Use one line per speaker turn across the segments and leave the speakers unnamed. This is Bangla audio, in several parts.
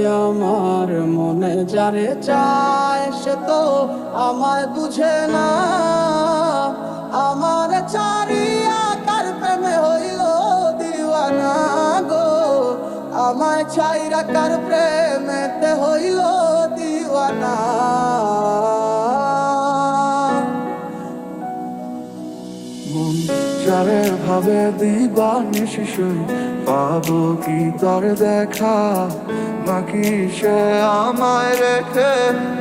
আমার মনে যারে চায় সে তো আমায় বুঝে না। আমার চারিয়া কার প্রেমে হইল দিওয়ানা গো, আমায় ছাইরা কার প্রেমেতে হইল দিওয়ানা।
মন যারে ভাবে দিবানিশি শুই, পাবো কি তার দেখা, নাকি সে আমায় রেখে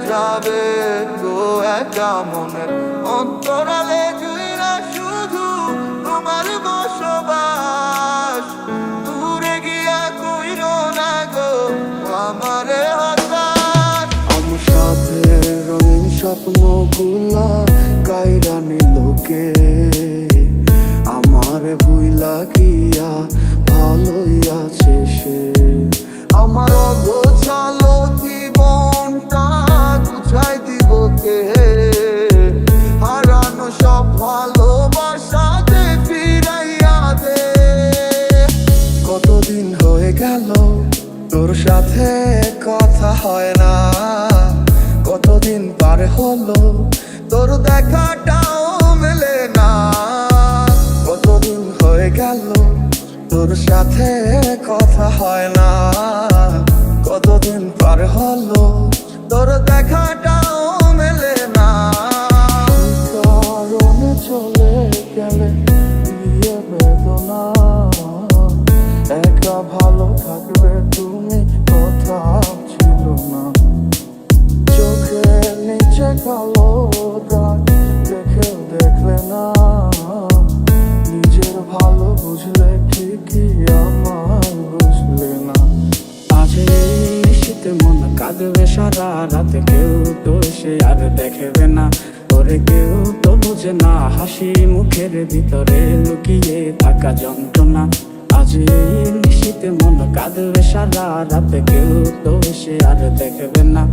যাবে গো একা মনের অন্তরালে জুইরা শুধু তোমার বসবাস। দূরে গিয়া কইরো না গো আমারে হতাশ। আমার সাথে রঙিন স্বপ্নগুলা কাইরা নিল কে, আমার ভুইলা গিয়া ভালোই আছে সে। আমার অগোছালো জীবনটা গুছাই দিব কে, হারানো সব ভালোবাসা যে ফিরাইয়া দে। কতদিন হয়ে গেল তোর সাথে কথা হয় না, কতদিন পার হলো তোর দেখাটাও মেলে না। কতদিন হয়ে গেল তোর সাথে কথা হয় না, কতদিন পার হলো তোর দেখাটাও মেলে না। কারণে চলে গেলে দিয়ে বেদনা, একা ভালো থাকবে তুমি কথা ছিল না। চোখের নিচে কালো দাগ দেখেও দেখলে না, নিজের ভালো বুঝলে ঠিকই আমার বুঝলে না।
আজ এই শীতে মন কাঁদবে সারা রাতে, কেউ তো সে আর দেখবে না, ওরে কেউ তো বুঝে না হাসি মুখের ভিতরে লুকিয়ে থাকা যন্ত্রণা। আজ এই শীতে মন কাঁদবে সারা রাতে, কেউ তো সে আর দেখবে না,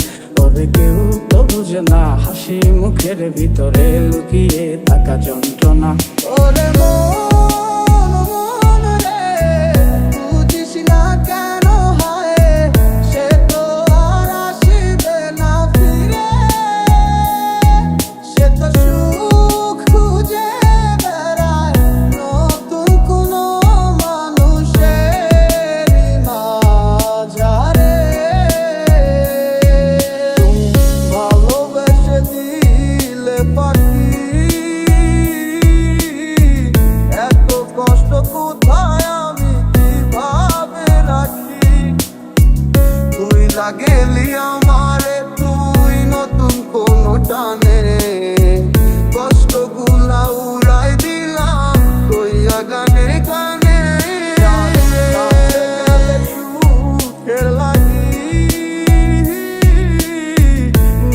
ওরে কেউ তো বুঝে না হাসি মুখের ভিতরে লুকিয়ে থাকা যন্ত্রণা। ওরে মন মন রে, বুঝিস না কেন হয় সে তো আর আসিবে না ফিরে, সে তো সুখ খুঁজে বেড়ায় নতুন কোনো মানুষের মাঝারে।
তুমি ভালোবেসে দিলে পাখি, এত কষ্ট কোথায় আমি কিভাবে রাখি। তুই লাগেলি আমারে, তুই নতুন কোনো টানে রে, কষ্টগুলা উড়াই দিলাম কইয়া গানে গানে। সুখের লাগি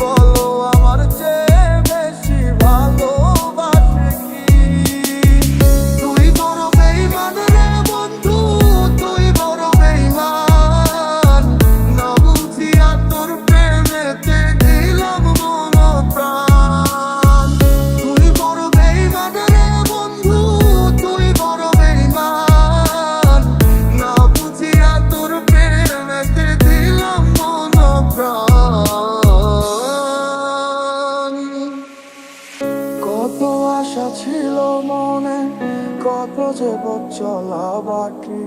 বলো আমার চেয়ে বেশি ভালোবাসে কি। তুই বড় বেইমান রে বন্ধু, তুই বড় বেইমান, না বুঝিয়া তোর প্রেমেতে দিলাম মন প্রাণ। তুই বড় বেইমান রে বন্ধু, তুই বড় বেইমান, না বুঝিয়া তোর প্রেমেতে দিলাম মন প্রাণ। কত আশা ছিল মনে, কত যে পথ চলা বাকি,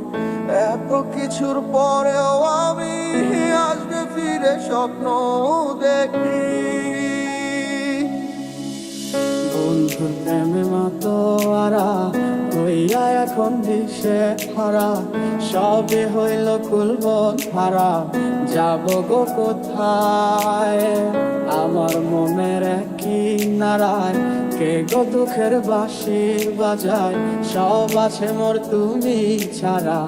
এত কিছুর পরেও আমি আসবে ফিরে স্বপ্ন দেখি।
বন্ধুর প্রেমে মাতোয়ারা হইয়া এখন দিশে হারা, সবে হইল কুলবন হারা, যাব গো কোথায়। আমার মনের কি নারায় কে গো দুঃখের বাঁশি বাজায়, সব আছে মোর তুমি ছাড়া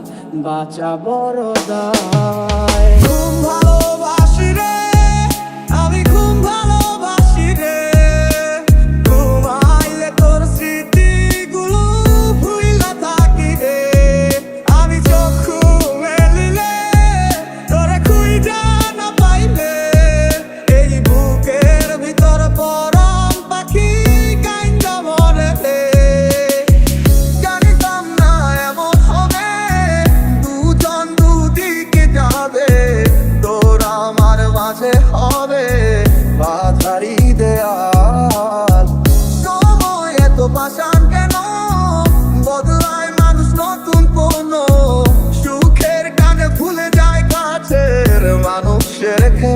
বাঁচা বড় দায়।
খুব ভালোবাসি রে, আমি খুব ভালোবাসি রে, ঘুমাইলে তোর স্মৃতিগুলো ভুইলা থাকি রে। আমি চক্ষু মেলিলে তোরে খুঁজা না পাইলে, এই বুকের ভিতর পরাণ পাখি কাইন্দা মরে রে। জানিতাম না এমন হবে, দুজন দুদিকে যা পুষে রেখে